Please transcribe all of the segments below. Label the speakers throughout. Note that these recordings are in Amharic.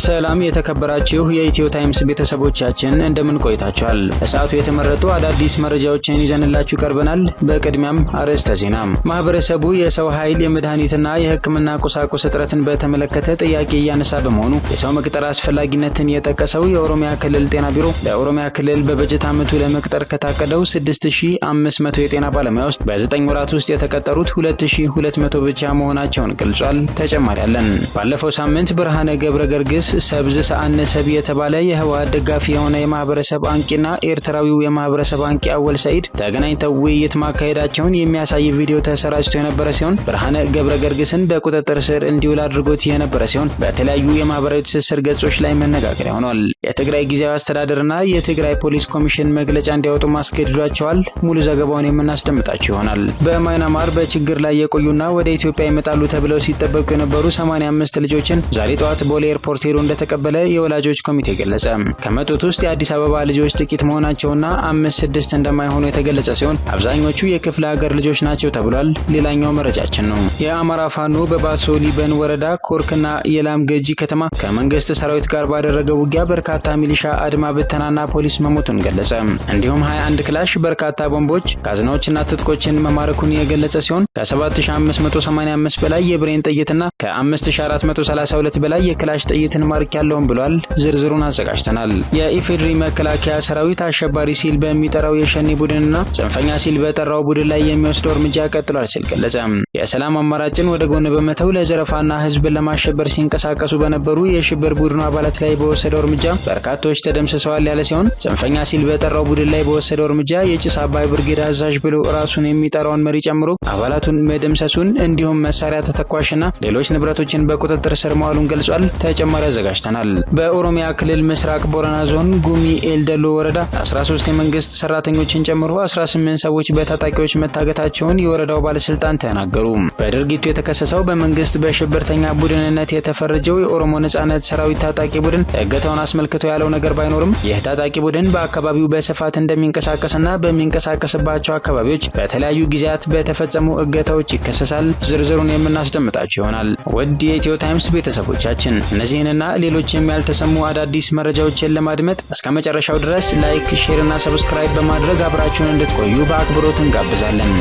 Speaker 1: ሰላም የተከበራችሁ የኢትዮ ታይምስ ቤተሰቦቻችን እንደምን ቆይታችኋል? ለሰዓቱ የተመረጡ አዳዲስ መረጃዎችን ይዘንላችሁ ቀርበናል። በቅድሚያም አርዕስተ ዜና። ማህበረሰቡ የሰው ኃይል የመድኃኒትና የሕክምና ቁሳቁስ እጥረትን በተመለከተ ጥያቄ እያነሳ በመሆኑ የሰው መቅጠር አስፈላጊነትን የጠቀሰው የኦሮሚያ ክልል ጤና ቢሮ በኦሮሚያ ክልል በበጀት ዓመቱ ለመቅጠር ከታቀደው 6500 የጤና ባለሙያ ውስጥ በ9 ወራት ውስጥ የተቀጠሩት 2200 ብቻ መሆናቸውን ገልጿል። ተጨማሪ አለን። ባለፈው ሳምንት ብርሃነ ገብረ ገርግስ ሰብዝ ሰአነ ሰብ የተባለ የህወሓት ደጋፊ የሆነ የማህበረሰብ አንቂና ኤርትራዊው የማህበረሰብ አንቂ አወል ሰይድ ተገናኝተው ውይይት ማካሄዳቸውን የሚያሳይ ቪዲዮ ተሰራጭቶ የነበረ ሲሆን ብርሃነ ገብረ ገርግስን በቁጥጥር ስር እንዲውል አድርጎት የነበረ ሲሆን በተለያዩ የማህበራዊ ትስስር ገጾች ላይ መነጋገሪያ ሆኗል። የትግራይ ጊዜያዊ አስተዳደርና የትግራይ ፖሊስ ኮሚሽን መግለጫ እንዲያወጡ ማስገድዷቸዋል። ሙሉ ዘገባውን የምናስደምጣችሁ ይሆናል። በማይናማር በችግር ላይ የቆዩና ወደ ኢትዮጵያ ይመጣሉ ተብለው ሲጠበቁ የነበሩ 85 ልጆችን ዛሬ ጠዋት ቦሌ ኤርፖርት ሄዶ እንደተቀበለ የወላጆች ኮሚቴ ገለጸ። ከመጡት ውስጥ የአዲስ አበባ ልጆች ጥቂት መሆናቸውና 5-6 እንደማይሆኑ የተገለጸ ሲሆን አብዛኞቹ የክፍለ ሀገር ልጆች ናቸው ተብሏል። ሌላኛው መረጃችን ነው። የአማራ ፋኖ በባሶ ሊበን ወረዳ ኮርክና የላም ገጂ ከተማ ከመንግስት ሰራዊት ጋር ባደረገው ውጊያ በርካታ ሚሊሻ አድማ ብተናና ፖሊስ መሞቱን ገለጸ። እንዲሁም 21 ክላሽ፣ በርካታ ቦምቦች፣ ካዝናዎችና ትጥቆችን መማረኩን የገለጸ ሲሆን ከ7585 በላይ የብሬን ጥይትና ከ5432 በላይ የክላሽ ጥይትን ማርኪያለሁም ብሏል። ዝርዝሩን አዘጋጅተናል። የኢፌድሪ መከላከያ ሰራዊት አሸባሪ ሲል በሚጠራው የሸኔ ቡድንና ጽንፈኛ ሲል በጠራው ቡድን ላይ የሚወስደው እርምጃ ቀጥሏል ሲል ገለጸ። የሰላም አማራጭን ወደ ጎን በመተው ለዘረፋና ህዝብን ለማሸበር ሲንቀሳቀሱ በነበሩ የሽብር ቡድኑ አባላት ላይ በወሰደው እርምጃ በርካቶች ተደምስሰዋል ያለ ሲሆን ጽንፈኛ ሲል በጠራው ቡድን ላይ በወሰደው እርምጃ የጭስ አባይ ብርጌድ አዛዥ ብሎ ራሱን የሚጠራውን መሪ ጨምሮ አባላቱን መደምሰሱን እንዲሁም መሳሪያ ተተኳሽና ሌሎች ንብረቶችን በቁጥጥር ስር መዋሉን ገልጿል። ተጨማሪ አዘጋጅተናል። በኦሮሚያ ክልል ምስራቅ ቦረና ዞን ጉሚ ኤልደሎ ወረዳ 13 የመንግስት ሰራተኞችን ጨምሮ 18 ሰዎች በታጣቂዎች መታገታቸውን የወረዳው ባለስልጣን ተናገሩ። በድርጊቱ የተከሰሰው በመንግስት በሽብርተኛ ቡድንነት የተፈረጀው የኦሮሞ ነጻነት ሰራዊት ታጣቂ ቡድን እገታውን አስመልክቶ ያለው ነገር ባይኖርም ይህ ታጣቂ ቡድን በአካባቢው በስፋት እንደሚንቀሳቀስና በሚንቀሳቀስባቸው አካባቢዎች በተለያዩ ጊዜያት በተፈጸሙ እገታዎች ይከሰሳል። ዝርዝሩን የምናስደምጣችሁ ይሆናል። ውድ የኢትዮ ታይምስ ቤተሰቦቻችን እነዚህንና ሌሎችም ያልተሰሙ አዳዲስ መረጃዎችን ለማድመጥ እስከ መጨረሻው ድረስ ላይክ፣ ሼር እና ሰብስክራይብ በማድረግ አብራችሁን እንድትቆዩ በአክብሮት እንጋብዛለን።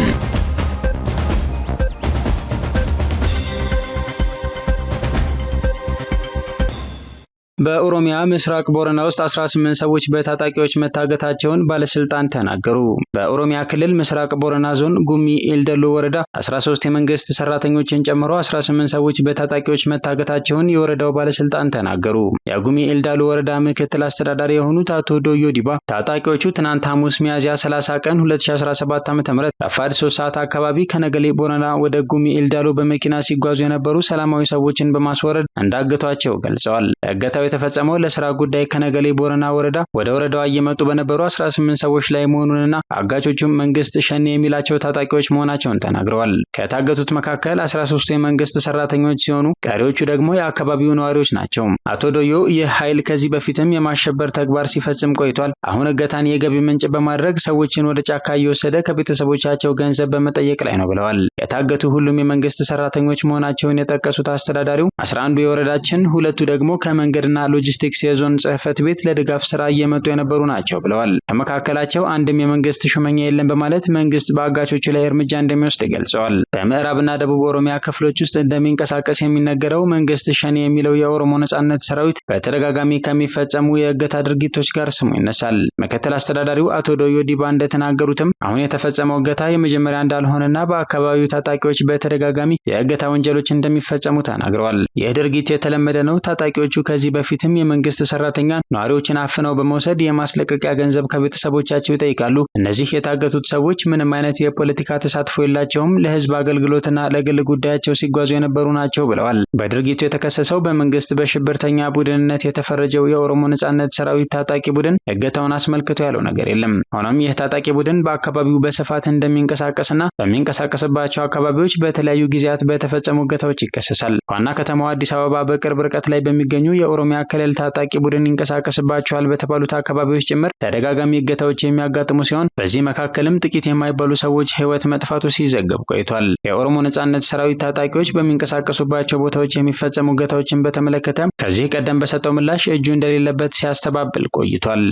Speaker 1: በኦሮሚያ ምስራቅ ቦረና ውስጥ 18 ሰዎች በታጣቂዎች መታገታቸውን ባለስልጣን ተናገሩ። በኦሮሚያ ክልል ምስራቅ ቦረና ዞን ጉሚ ኤልደሎ ወረዳ 13 የመንግስት ሰራተኞችን ጨምሮ 18 ሰዎች በታጣቂዎች መታገታቸውን የወረዳው ባለስልጣን ተናገሩ። የጉሚ ኤልዳሎ ወረዳ ምክትል አስተዳዳሪ የሆኑት አቶ ዶዮ ዲባ ታጣቂዎቹ ትናንት ሐሙስ ሚያዝያ 30 ቀን 2017 ዓ.ም ረፋድ 3 ሰዓት አካባቢ ከነገሌ ቦረና ወደ ጉሚ ኤልዳሎ በመኪና ሲጓዙ የነበሩ ሰላማዊ ሰዎችን በማስወረድ እንዳገቷቸው ገልጸዋል። እገታው የተፈጸመው ለስራ ጉዳይ ከነገሌ ቦረና ወረዳ ወደ ወረዳዋ እየመጡ በነበሩ 18 ሰዎች ላይ መሆኑንና አጋቾቹም መንግስት ሸኔ የሚላቸው ታጣቂዎች መሆናቸውን ተናግረዋል። ከታገቱት መካከል 13 የመንግስት ሰራተኞች ሲሆኑ ቀሪዎቹ ደግሞ የአካባቢው ነዋሪዎች ናቸው። አቶ ዶዮ ይህ ኃይል ከዚህ በፊትም የማሸበር ተግባር ሲፈጽም ቆይቷል። አሁን እገታን የገቢ ምንጭ በማድረግ ሰዎችን ወደ ጫካ እየወሰደ ከቤተሰቦቻቸው ገንዘብ በመጠየቅ ላይ ነው ብለዋል። የታገቱ ሁሉም የመንግስት ሰራተኞች መሆናቸውን የጠቀሱት አስተዳዳሪው 11 የወረዳችን፣ ሁለቱ ደግሞ ከመንገድና ሎጂስቲክስ የዞን ጽህፈት ቤት ለድጋፍ ስራ እየመጡ የነበሩ ናቸው ብለዋል። ከመካከላቸው አንድም የመንግስት ሹመኛ የለም በማለት መንግስት በአጋቾቹ ላይ እርምጃ እንደሚወስድ ገልጸዋል። በምዕራብና ደቡብ ኦሮሚያ ክፍሎች ውስጥ እንደሚንቀሳቀስ የሚነገረው መንግስት ሸኔ የሚለው የኦሮሞ ነጻነት ሰራዊት በተደጋጋሚ ከሚፈጸሙ የእገታ ድርጊቶች ጋር ስሙ ይነሳል። ምክትል አስተዳዳሪው አቶ ዶዮ ዲባ እንደተናገሩትም አሁን የተፈጸመው እገታ የመጀመሪያ እንዳልሆነና በአካባቢው ታጣቂዎች በተደጋጋሚ የእገታ ወንጀሎች እንደሚፈጸሙ ተናግረዋል። ይህ ድርጊት የተለመደ ነው። ታጣቂዎቹ ከዚህ በፊትም የመንግስት ሰራተኛ ነዋሪዎችን አፍነው በመውሰድ የማስለቀቂያ ገንዘብ ከቤተሰቦቻቸው ይጠይቃሉ። እነዚህ የታገቱት ሰዎች ምንም አይነት የፖለቲካ ተሳትፎ የላቸውም፣ ለህዝብ አገልግሎትና ለግል ጉዳያቸው ሲጓዙ የነበሩ ናቸው ብለዋል። በድርጊቱ የተከሰሰው በመንግስት በሽብርተኛ ቡድንነት የተፈረጀው የኦሮሞ ነጻነት ሰራዊት ታጣቂ ቡድን እገታውን አስመልክቶ ያለው ነገር የለም። ሆኖም ይህ ታጣቂ ቡድን በአካባቢው በስፋት እንደሚንቀሳቀስና በሚንቀሳቀስባቸው አካባቢዎች በተለያዩ ጊዜያት በተፈጸሙ እገታዎች ይከሰሳል። ዋና ከተማዋ አዲስ አበባ በቅርብ ርቀት ላይ በሚገኙ የኦሮሚያ ክልል ታጣቂ ቡድን ይንቀሳቀስባቸዋል በተባሉት አካባቢዎች ጭምር ተደጋጋሚ እገታዎች የሚያጋጥሙ ሲሆን በዚህ መካከልም ጥቂት የማይባሉ ሰዎች ሕይወት መጥፋቱ ሲዘገብ ቆይቷል። የኦሮሞ ነጻነት ሰራዊት ታጣቂዎች በሚንቀሳቀሱባቸው ቦታዎች የሚፈጸሙ እገታዎችን በተመለከተ ከዚህ ቀደም በሰጠው ምላሽ እጁ እንደሌለበት ሲያስተባብል ቆይቷል።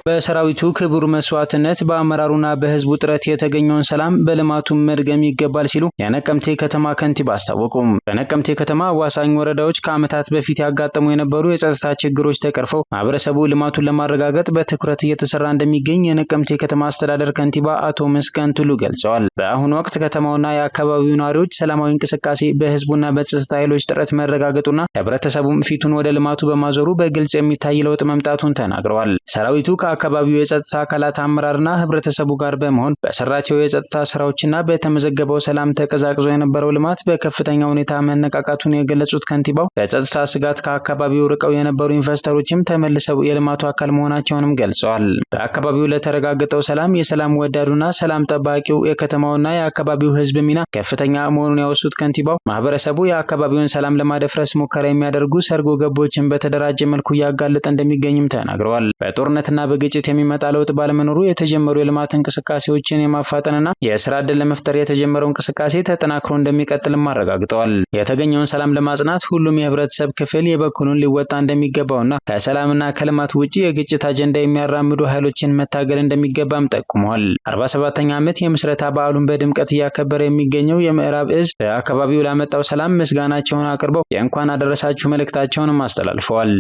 Speaker 1: በሰራዊቱ ክቡር መስዋዕትነት በአመራሩና በህዝቡ ጥረት የተገኘውን ሰላም በልማቱ መድገም ይገባል ሲሉ የነቀምቴ ከተማ ከንቲባ አስታወቁም። በነቀምቴ ከተማ አዋሳኝ ወረዳዎች ከዓመታት በፊት ያጋጠሙ የነበሩ የጸጥታ ችግሮች ተቀርፈው ማህበረሰቡ ልማቱን ለማረጋገጥ በትኩረት እየተሰራ እንደሚገኝ የነቀምቴ ከተማ አስተዳደር ከንቲባ አቶ መስገን ቱሉ ገልጸዋል። በአሁኑ ወቅት ከተማውና የአካባቢው ነዋሪዎች ሰላማዊ እንቅስቃሴ በህዝቡና በጸጥታ ኃይሎች ጥረት መረጋገጡና ህብረተሰቡም ፊቱን ወደ ልማቱ በማዞሩ በግልጽ የሚታይ ለውጥ መምጣቱን ተናግረዋል። ሰራዊቱ አካባቢው የጸጥታ አካላት አመራርና ህብረተሰቡ ጋር በመሆን በሰራቸው የጸጥታ ስራዎችና በተመዘገበው ሰላም ተቀዛቅዞ የነበረው ልማት በከፍተኛ ሁኔታ መነቃቃቱን የገለጹት ከንቲባው በጸጥታ ስጋት ከአካባቢው ርቀው የነበሩ ኢንቨስተሮችም ተመልሰው የልማቱ አካል መሆናቸውንም ገልጸዋል። በአካባቢው ለተረጋገጠው ሰላም የሰላም ወዳዱና ሰላም ጠባቂው የከተማውና የአካባቢው ህዝብ ሚና ከፍተኛ መሆኑን ያወሱት ከንቲባው ማህበረሰቡ የአካባቢውን ሰላም ለማደፍረስ ሙከራ የሚያደርጉ ሰርጎ ገቦችን በተደራጀ መልኩ እያጋለጠ እንደሚገኝም ተናግረዋል። በጦርነትና ግጭት የሚመጣ ለውጥ ባለመኖሩ የተጀመሩ የልማት እንቅስቃሴዎችን የማፋጠንና የስራ ዕድል ለመፍጠር የተጀመረው እንቅስቃሴ ተጠናክሮ እንደሚቀጥልም አረጋግጠዋል። የተገኘውን ሰላም ለማጽናት ሁሉም የህብረተሰብ ክፍል የበኩሉን ሊወጣ እንደሚገባውና ከሰላምና ከልማት ውጪ የግጭት አጀንዳ የሚያራምዱ ኃይሎችን መታገል እንደሚገባም ጠቁመዋል። 47ኛ ዓመት የምስረታ በዓሉን በድምቀት እያከበረ የሚገኘው የምዕራብ እዝ በአካባቢው ላመጣው ሰላም ምስጋናቸውን አቅርበው የእንኳን አደረሳችሁ መልእክታቸውንም አስተላልፈዋል።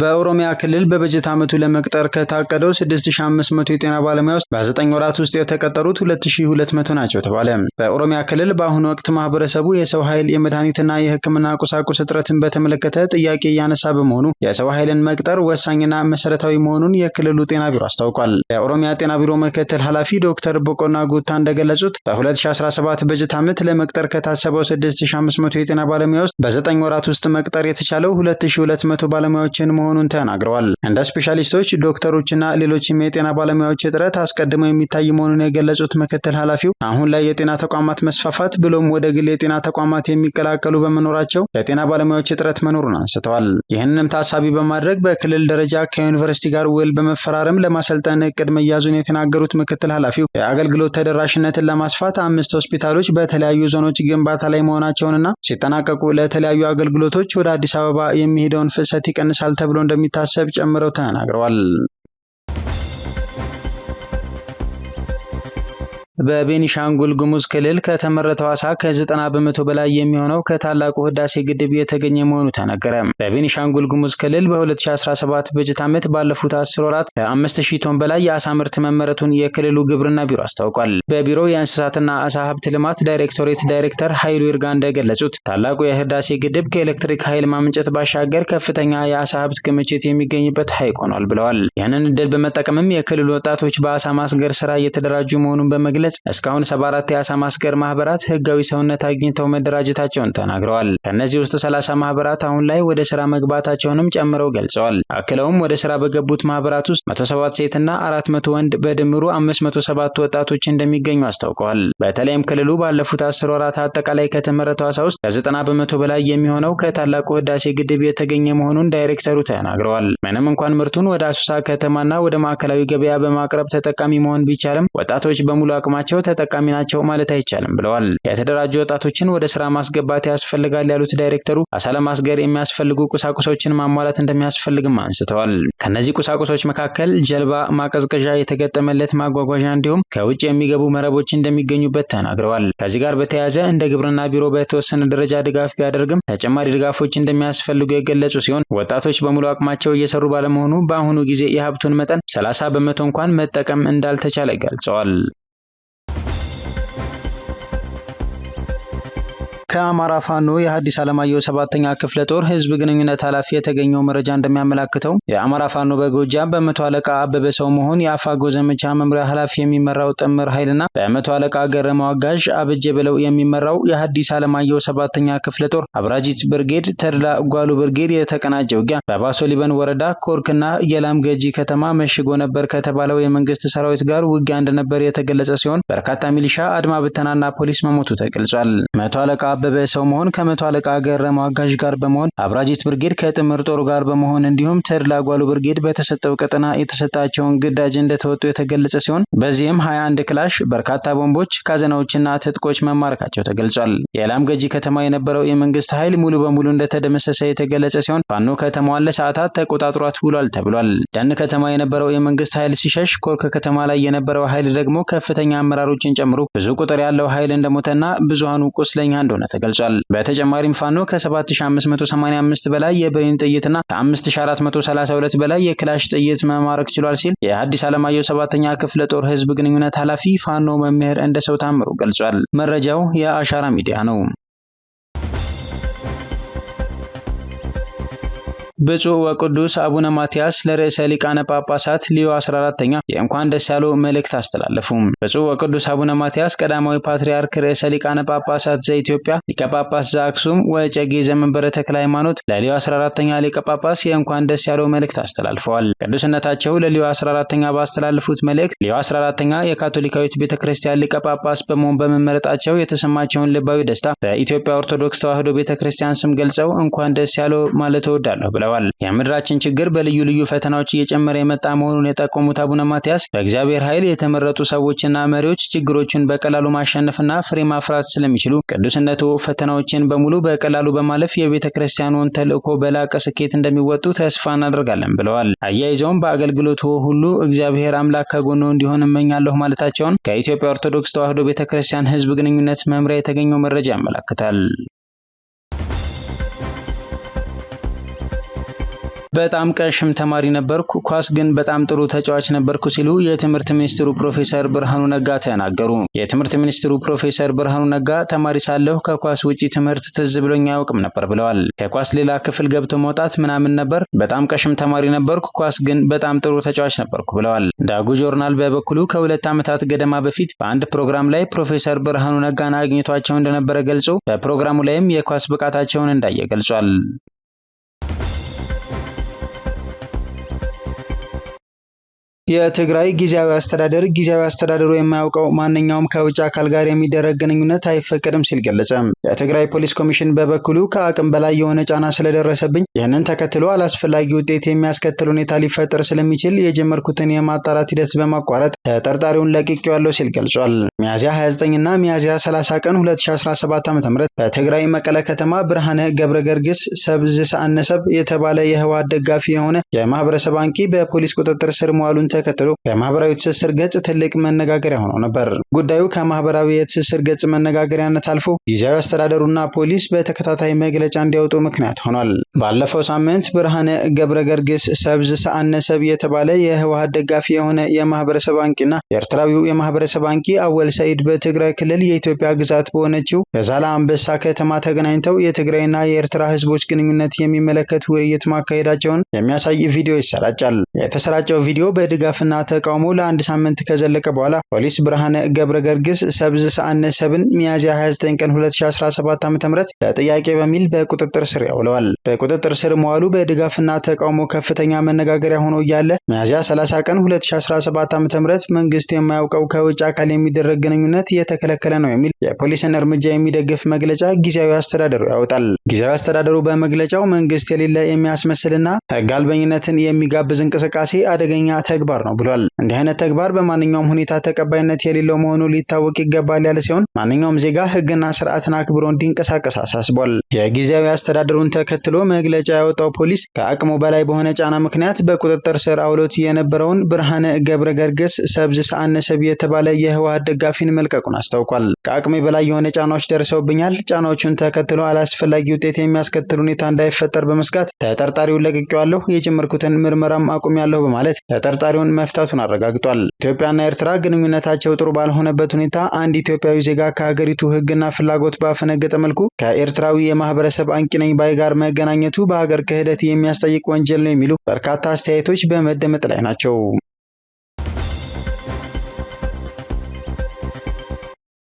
Speaker 1: በኦሮሚያ ክልል በበጀት ዓመቱ ለመቅጠር ከታቀደው 6500 የጤና ባለሙያዎች በ9 ወራት ውስጥ የተቀጠሩት 2200 ናቸው ተባለ። በኦሮሚያ ክልል በአሁኑ ወቅት ማህበረሰቡ የሰው ኃይል የመድኃኒትና የሕክምና ቁሳቁስ እጥረትን በተመለከተ ጥያቄ እያነሳ በመሆኑ የሰው ኃይልን መቅጠር ወሳኝና መሰረታዊ መሆኑን የክልሉ ጤና ቢሮ አስታውቋል። የኦሮሚያ ጤና ቢሮ ምክትል ኃላፊ ዶክተር ቦቆና ጉታ እንደገለጹት በ2017 በጀት ዓመት ለመቅጠር ከታሰበው 6500 የጤና ባለሙያዎች በ9 ወራት ውስጥ መቅጠር የተቻለው 2200 ባለሙያዎችን መሆኑን ተናግረዋል። እንደ ስፔሻሊስቶች፣ ዶክተሮችና ሌሎችም የጤና ባለሙያዎች እጥረት አስቀድመው የሚታይ መሆኑን የገለጹት ምክትል ኃላፊው አሁን ላይ የጤና ተቋማት መስፋፋት ብሎም ወደ ግል የጤና ተቋማት የሚቀላቀሉ በመኖራቸው የጤና ባለሙያዎች እጥረት መኖሩን አንስተዋል። ይህንንም ታሳቢ በማድረግ በክልል ደረጃ ከዩኒቨርሲቲ ጋር ውል በመፈራረም ለማሰልጠን እቅድ መያዙን የተናገሩት ምክትል ኃላፊው የአገልግሎት ተደራሽነትን ለማስፋት 5 ሆስፒታሎች በተለያዩ ዞኖች ግንባታ ላይ መሆናቸውንና ሲጠናቀቁ ለተለያዩ አገልግሎቶች ወደ አዲስ አበባ የሚሄደውን ፍሰት ይቀንሳል ተብሎ እንደሚታሰብ ጨምረው ተናግረዋል። በቤኒሻንጉል ጉሙዝ ክልል ከተመረተው ዓሳ ከ90 በመቶ በላይ የሚሆነው ከታላቁ ህዳሴ ግድብ የተገኘ መሆኑ ተነገረ። በቤኒሻንጉል ጉሙዝ ክልል በ2017 በጀት ዓመት ባለፉት 10 ወራት ከ5000 ቶን በላይ የዓሳ ምርት መመረቱን የክልሉ ግብርና ቢሮ አስታውቋል። በቢሮው የእንስሳትና ዓሳ ሀብት ልማት ዳይሬክቶሬት ዳይሬክተር ኃይሉ ይርጋ እንደገለጹት ታላቁ የህዳሴ ግድብ ከኤሌክትሪክ ኃይል ማመንጨት ባሻገር ከፍተኛ የዓሳ ሀብት ክምችት የሚገኝበት ሐይቅ ሆኗል ብለዋል። ይህንን እድል በመጠቀምም የክልሉ ወጣቶች በዓሳ ማስገር ስራ እየተደራጁ መሆኑን በመግለጽ እስካሁን 74 የዓሳ ማስገር ማህበራት ህጋዊ ሰውነት አግኝተው መደራጀታቸውን ተናግረዋል። ከነዚህ ውስጥ 30 ማህበራት አሁን ላይ ወደ ስራ መግባታቸውንም ጨምረው ገልጸዋል። አክለውም ወደ ስራ በገቡት ማህበራት ውስጥ 107 ሴትና 400 ወንድ በድምሩ 507 ወጣቶች እንደሚገኙ አስታውቀዋል። በተለይም ክልሉ ባለፉት 10 ወራት አጠቃላይ ከተመረተው ዓሳ ውስጥ ከ90 በመቶ በላይ የሚሆነው ከታላቁ ህዳሴ ግድብ የተገኘ መሆኑን ዳይሬክተሩ ተናግረዋል። ምንም እንኳን ምርቱን ወደ አሶሳ ከተማና ወደ ማዕከላዊ ገበያ በማቅረብ ተጠቃሚ መሆን ቢቻልም ወጣቶች በሙሉ አቅማቸው ተጠቃሚ ናቸው ማለት አይቻልም ብለዋል። የተደራጁ ወጣቶችን ወደ ስራ ማስገባት ያስፈልጋል ያሉት ዳይሬክተሩ ዓሳ ለማስገር የሚያስፈልጉ ቁሳቁሶችን ማሟላት እንደሚያስፈልግም አንስተዋል። ከነዚህ ቁሳቁሶች መካከል ጀልባ፣ ማቀዝቀዣ፣ የተገጠመለት ማጓጓዣ እንዲሁም ከውጭ የሚገቡ መረቦች እንደሚገኙበት ተናግረዋል። ከዚህ ጋር በተያያዘ እንደ ግብርና ቢሮ በተወሰነ ደረጃ ድጋፍ ቢያደርግም ተጨማሪ ድጋፎች እንደሚያስፈልጉ የገለጹ ሲሆን ወጣቶች በሙሉ አቅማቸው እየሰሩ ባለመሆኑ በአሁኑ ጊዜ የሀብቱን መጠን 30 በመቶ እንኳን መጠቀም እንዳልተቻለ ገልጸዋል። ከአማራ ፋኖ የሐዲስ ዓለማየሁ 7ኛ ክፍለ ጦር ህዝብ ግንኙነት ኃላፊ የተገኘው መረጃ እንደሚያመለክተው የአማራ ፋኖ በጎጃም በመቶ አለቃ አበበ ሰው መሆን የአፋጎ ዘመቻ መምሪያ ኃላፊ የሚመራው ጥምር ኃይልና በመቶ አለቃ ገረመው አጋዥ አብጀ ብለው የሚመራው የሐዲስ ዓለማየሁ 7ኛ ክፍለ ጦር አብራጂት ብርጌድ ተድላ ጓሉ ብርጌድ የተቀናጀ ውጊያ በባሶ ሊበን ወረዳ ኮርክና የላም ገጂ ከተማ መሽጎ ነበር ከተባለው የመንግስት ሰራዊት ጋር ውጊያ እንደነበር የተገለጸ ሲሆን በርካታ ሚሊሻ አድማ ብተናና ፖሊስ መሞቱ ተገልጿል። መቶ አለቃ አበበ ሰው መሆን ከመቶ አለቃ ገረመው አጋዥ ጋር በመሆን አብራጂት ብርጌድ ከጥምር ጦሩ ጋር በመሆን እንዲሁም ተድላ ጓሉ ብርጌድ በተሰጠው ቀጠና የተሰጣቸውን ግዳጅ እንደተወጡ የተገለጸ ሲሆን በዚህም 21 ክላሽ፣ በርካታ ቦምቦች፣ ካዘናዎችና ትጥቆች መማረካቸው ተገልጿል። የላም ገጂ ከተማ የነበረው የመንግስት ኃይል ሙሉ በሙሉ እንደተደመሰሰ የተገለጸ ሲሆን ፋኖ ከተማዋን ለሰዓታት ተቆጣጥሯት ውሏል ተብሏል። ደን ከተማ የነበረው የመንግስት ኃይል ሲሸሽ ኮርክ ከተማ ላይ የነበረው ኃይል ደግሞ ከፍተኛ አመራሮችን ጨምሮ ብዙ ቁጥር ያለው ኃይል እንደሞተና ብዙሃኑ ቁስለኛ እንደሆነ ተገልጿል። በተጨማሪም ፋኖ ከ7585 በላይ የብሬን ጥይትና ከ5432 በላይ የክላሽ ጥይት መማረክ ችሏል ሲል የሐዲስ ዓለማየሁ 7ኛ ክፍለ ጦር ህዝብ ግንኙነት ኃላፊ ፋኖ መምህር እንደሰው ታምሩ ገልጿል። መረጃው የአሻራ ሚዲያ ነው። ብፁዕ ወቅዱስ አቡነ ማትያስ ለርዕሰ ሊቃነ ጳጳሳት ሊዮ 14ኛ የእንኳን ደስ ያለው መልእክት አስተላለፉ። ብፁዕ ወቅዱስ አቡነ ማትያስ ቀዳማዊ ፓትርያርክ ርዕሰ ሊቃነ ጳጳሳት ዘኢትዮጵያ ሊቀ ጳጳስ ዘአክሱም ወዕጨጌ ዘመንበረ ተክለ ሃይማኖት ለሊዮ 14ኛ ሊቀ ጳጳስ የእንኳን ደስ ያለው መልእክት አስተላልፈዋል። ቅዱስነታቸው ለሊዮ 14ኛ ባስተላለፉት መልእክት ሊዮ 14ኛ የካቶሊካዊት ቤተክርስቲያን ሊቀ ጳጳስ በመሆን በመመረጣቸው የተሰማቸውን ልባዊ ደስታ በኢትዮጵያ ኦርቶዶክስ ተዋሕዶ ቤተክርስቲያን ስም ገልጸው እንኳን ደስ ያለው ማለት እወዳለሁ ብለዋል። የምድራችን ችግር በልዩ ልዩ ፈተናዎች እየጨመረ የመጣ መሆኑን የጠቆሙት አቡነ ማትያስ በእግዚአብሔር ኃይል የተመረጡ ሰዎችና መሪዎች ችግሮችን በቀላሉ ማሸነፍና ፍሬ ማፍራት ስለሚችሉ ቅዱስነቱ ፈተናዎችን በሙሉ በቀላሉ በማለፍ የቤተ ክርስቲያኑን ተልእኮ በላቀ ስኬት እንደሚወጡ ተስፋ እናደርጋለን ብለዋል። አያይዘውም በአገልግሎቱ ሁሉ እግዚአብሔር አምላክ ከጎኑ እንዲሆን እመኛለሁ ማለታቸውን ከኢትዮጵያ ኦርቶዶክስ ተዋሕዶ ቤተ ክርስቲያን ህዝብ ግንኙነት መምሪያ የተገኘው መረጃ ያመለክታል። በጣም ቀሽም ተማሪ ነበርኩ፣ ኳስ ግን በጣም ጥሩ ተጫዋች ነበርኩ ሲሉ የትምህርት ሚኒስትሩ ፕሮፌሰር ብርሃኑ ነጋ ተናገሩ። የትምህርት ሚኒስትሩ ፕሮፌሰር ብርሃኑ ነጋ ተማሪ ሳለሁ ከኳስ ውጪ ትምህርት ትዝ ብሎኝ አያውቅም ነበር ብለዋል። ከኳስ ሌላ ክፍል ገብቶ መውጣት ምናምን ነበር። በጣም ቀሽም ተማሪ ነበርኩ፣ ኳስ ግን በጣም ጥሩ ተጫዋች ነበርኩ ብለዋል። ዳጉ ጆርናል በበኩሉ ከ2 ዓመታት ገደማ በፊት በአንድ ፕሮግራም ላይ ፕሮፌሰር ብርሃኑ ነጋን አግኝቷቸው እንደነበረ ገልጾ በፕሮግራሙ ላይም የኳስ ብቃታቸውን እንዳየ ገልጿል። የትግራይ ጊዜያዊ አስተዳደሩ የማያውቀው ማንኛውም ከውጭ አካል ጋር የሚደረግ ግንኙነት አይፈቀድም ሲል ገለጸ። የትግራይ ፖሊስ ኮሚሽን በበኩሉ ከአቅም በላይ የሆነ ጫና ስለደረሰብኝ ይህንን ተከትሎ አላስፈላጊ ውጤት የሚያስከትል ሁኔታ ሊፈጠር ስለሚችል የጀመርኩትን የማጣራት ሂደት በማቋረጥ ተጠርጣሪውን ለቅቄዋለሁ ሲል ገልጿል። ሚያዝያ 29 እና ሚያዝያ 30 ቀን 2017 ዓ.ም በትግራይ መቀለ ከተማ ብርሃነ ገብረ ገርግስ ሰብዝ ሰአነሰብ የተባለ የህወሓት ደጋፊ የሆነ የማህበረሰብ አንቂ በፖሊስ ቁጥጥር ስር መዋሉን ተከትሎ በማህበራዊ ትስስር ገጽ ትልቅ መነጋገሪያ ሆኖ ነበር። ጉዳዩ ከማህበራዊ የትስስር ገጽ መነጋገሪያነት አልፎ ጊዜያዊ አስተዳደሩና ፖሊስ በተከታታይ መግለጫ እንዲያወጡ ምክንያት ሆኗል። ባለፈው ሳምንት ብርሃነ ገብረ ገርግስ ሰብዝ ሰአነሰብ የተባለ የህወሓት ደጋፊ የሆነ የማህበረሰብ አንቂና የኤርትራዊው የማህበረሰብ አንቂ አወል ሰይድ በትግራይ ክልል የኢትዮጵያ ግዛት በሆነችው የዛላ አንበሳ ከተማ ተገናኝተው የትግራይና የኤርትራ ህዝቦች ግንኙነት የሚመለከት ውይይት ማካሄዳቸውን የሚያሳይ ቪዲዮ ይሰራጫል። የተሰራጨው ቪዲዮ በድጋፍና ተቃውሞ ለአንድ ሳምንት ከዘለቀ በኋላ ፖሊስ ብርሃነ ገብረ ገርግስ ሰብዝ ሰአነሰብን ሚያዝያ 29 ቀን 2017 ዓ.ም ለጥያቄ በሚል በቁጥጥር ስር ያውለዋል። በቁጥጥር ስር መዋሉ በድጋፍና ተቃውሞ ከፍተኛ መነጋገሪያ ሆኖ እያለ ሚያዝያ 30 ቀን 2017 ዓ.ም መንግስት የማያውቀው ከውጭ አካል የሚደረግ ግንኙነት የተከለከለ ነው የሚል የፖሊስን እርምጃ የሚደግፍ መግለጫ ጊዜያዊ አስተዳደሩ ያወጣል። ጊዜያዊ አስተዳደሩ በመግለጫው መንግስት የሌለ የሚያስመስልና ህግ አልበኝነትን የሚጋብዝ እንቅስቃሴ አደገኛ ተግባር ነው ብሏል። እንዲህ አይነት ተግባር በማንኛውም ሁኔታ ተቀባይነት የሌለው መሆኑ ሊታወቅ ይገባል ያለ ሲሆን ማንኛውም ዜጋ ህግና ስርዓትን አክብሮ እንዲንቀሳቀስ አሳስቧል። የጊዜያዊ አስተዳደሩን ተከትሎ መግለጫ ያወጣው ፖሊስ ከአቅሙ በላይ በሆነ ጫና ምክንያት በቁጥጥር ስር አውሎት የነበረውን ብርሃነ ገብረ ገርግስ ሰብዝ ሰአነሰብ የተባለ የህወሓት ደጋፊን መልቀቁን አስታውቋል። ከአቅሜ በላይ የሆነ ጫናዎች ደርሰውብኛል። ጫናዎቹን ተከትሎ አላስፈላጊ ውጤት የሚያስከትል ሁኔታ እንዳይፈጠር በመስጋት ተጠርጣሪውን ለቅቄዋለሁ። የጀመርኩትን ምርመራም አቁሜያለሁ በማለት ተጠርጣሪውን ችግራቸውን መፍታቱን አረጋግጧል። ኢትዮጵያና ኤርትራ ግንኙነታቸው ጥሩ ባልሆነበት ሁኔታ አንድ ኢትዮጵያዊ ዜጋ ከሀገሪቱ ሕግና ፍላጎት ባፈነገጠ መልኩ ከኤርትራዊ የማህበረሰብ አንቂ ነኝ ባይ ጋር መገናኘቱ በሀገር ክህደት የሚያስጠይቅ ወንጀል ነው የሚሉ በርካታ አስተያየቶች በመደመጥ ላይ ናቸው።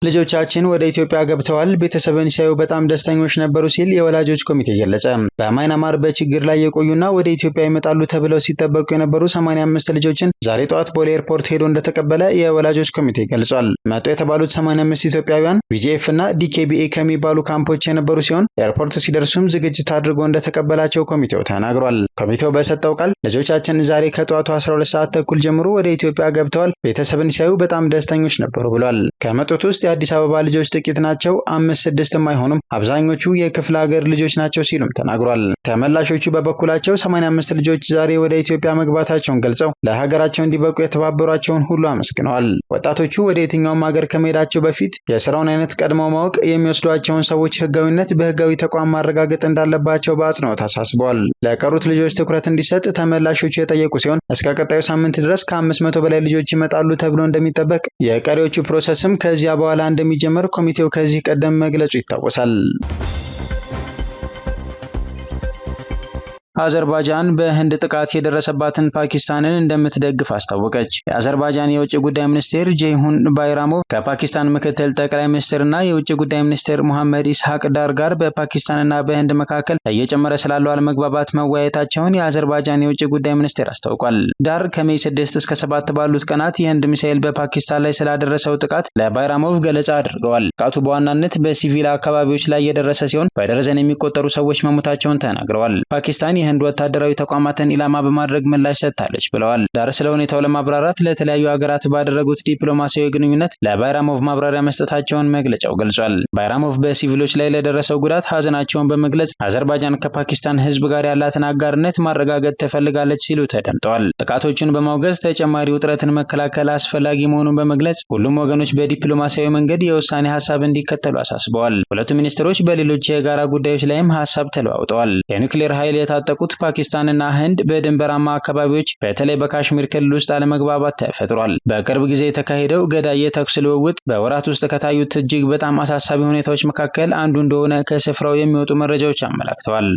Speaker 1: ልጆቻችን ወደ ኢትዮጵያ ገብተዋል፣ ቤተሰብን ሲያዩ በጣም ደስተኞች ነበሩ ሲል የወላጆች ኮሚቴ ገለጸ። በማይናማር በችግር ላይ የቆዩና ወደ ኢትዮጵያ ይመጣሉ ተብለው ሲጠበቁ የነበሩ 85 ልጆችን ዛሬ ጠዋት ቦሌ ኤርፖርት ሄዶ እንደተቀበለ የወላጆች ኮሚቴ ገልጿል። መጡ የተባሉት 85 ኢትዮጵያውያን ቢጂኤፍ እና ዲኬቢኤ ከሚባሉ ካምፖች የነበሩ ሲሆን ኤርፖርት ሲደርሱም ዝግጅት አድርጎ እንደተቀበላቸው ኮሚቴው ተናግሯል። ኮሚቴው በሰጠው ቃል ልጆቻችን ዛሬ ከጠዋቱ 12 ሰዓት ተኩል ጀምሮ ወደ ኢትዮጵያ ገብተዋል፣ ቤተሰብን ሲያዩ በጣም ደስተኞች ነበሩ ብሏል። ከመጡት ውስጥ የአዲስ አበባ ልጆች ጥቂት ናቸው፣ 5-6 አይሆኑም፣ አብዛኞቹ የክፍለ ሀገር ልጆች ናቸው ሲሉም ተናግሯል። ተመላሾቹ በበኩላቸው 85 ልጆች ዛሬ ወደ ኢትዮጵያ መግባታቸውን ገልጸው ለሀገራቸው እንዲበቁ የተባበሯቸውን ሁሉ አመስግነዋል። ወጣቶቹ ወደ የትኛውም ሀገር ከመሄዳቸው በፊት የስራውን አይነት ቀድመው ማወቅ፣ የሚወስዷቸውን ሰዎች ህጋዊነት በህጋዊ ተቋም ማረጋገጥ እንዳለባቸው በአጽንኦት አሳስበዋል። ለቀሩት ልጆች ትኩረት እንዲሰጥ ተመላሾቹ የጠየቁ ሲሆን እስከ ቀጣዩ ሳምንት ድረስ ከ500 በላይ ልጆች ይመጣሉ ተብሎ እንደሚጠበቅ፣ የቀሪዎቹ ፕሮሰስም ከዚያ በኋላ እንደሚጀመር ኮሚቴው ከዚህ ቀደም መግለጹ ይታወሳል። አዘርባይጃን በህንድ ጥቃት የደረሰባትን ፓኪስታንን እንደምትደግፍ አስታወቀች። የአዘርባይጃን የውጭ ጉዳይ ሚኒስቴር ጄሁን ባይራሞቭ ከፓኪስታን ምክትል ጠቅላይ ሚኒስትርና የውጭ ጉዳይ ሚኒስትር ሙሐመድ ኢስሐቅ ዳር ጋር በፓኪስታንና በህንድ መካከል እየጨመረ ስላለው አለመግባባት መወያየታቸውን የአዘርባይጃን የውጭ ጉዳይ ሚኒስቴር አስታውቋል። ዳር ከሜይ 6 እስከ 7 ባሉት ቀናት የህንድ ሚሳኤል በፓኪስታን ላይ ስላደረሰው ጥቃት ለባይራሞቭ ገለጻ አድርገዋል። ጥቃቱ በዋናነት በሲቪል አካባቢዎች ላይ የደረሰ ሲሆን በደርዘን የሚቆጠሩ ሰዎች መሞታቸውን ተናግረዋል። ፓኪስታን የህንድ ወታደራዊ ተቋማትን ኢላማ በማድረግ ምላሽ ሰጥታለች ብለዋል። ዳር ስለ ሁኔታው ለማብራራት ለተለያዩ ሀገራት ባደረጉት ዲፕሎማሲያዊ ግንኙነት ለባይራሞቭ ማብራሪያ መስጠታቸውን መግለጫው ገልጿል። ባይራሞቭ በሲቪሎች ላይ ለደረሰው ጉዳት ሀዘናቸውን በመግለጽ አዘርባይጃን ከፓኪስታን ህዝብ ጋር ያላትን አጋርነት ማረጋገጥ ትፈልጋለች ሲሉ ተደምጠዋል። ጥቃቶቹን በማውገዝ ተጨማሪ ውጥረትን መከላከል አስፈላጊ መሆኑን በመግለጽ ሁሉም ወገኖች በዲፕሎማሲያዊ መንገድ የውሳኔ ሀሳብ እንዲከተሉ አሳስበዋል። ሁለቱ ሚኒስትሮች በሌሎች የጋራ ጉዳዮች ላይም ሀሳብ ተለዋውጠዋል። የኒውክሌር ኃይል የታጠቁት ፓኪስታንና ህንድ በድንበራማ አካባቢዎች በተለይ በካሽሚር ክልል ውስጥ አለመግባባት ተፈጥሯል። በቅርብ ጊዜ የተካሄደው ገዳይ የተኩስ ልውውጥ በወራት ውስጥ ከታዩት እጅግ በጣም አሳሳቢ ሁኔታዎች መካከል አንዱ እንደሆነ ከስፍራው የሚወጡ መረጃዎች አመላክተዋል።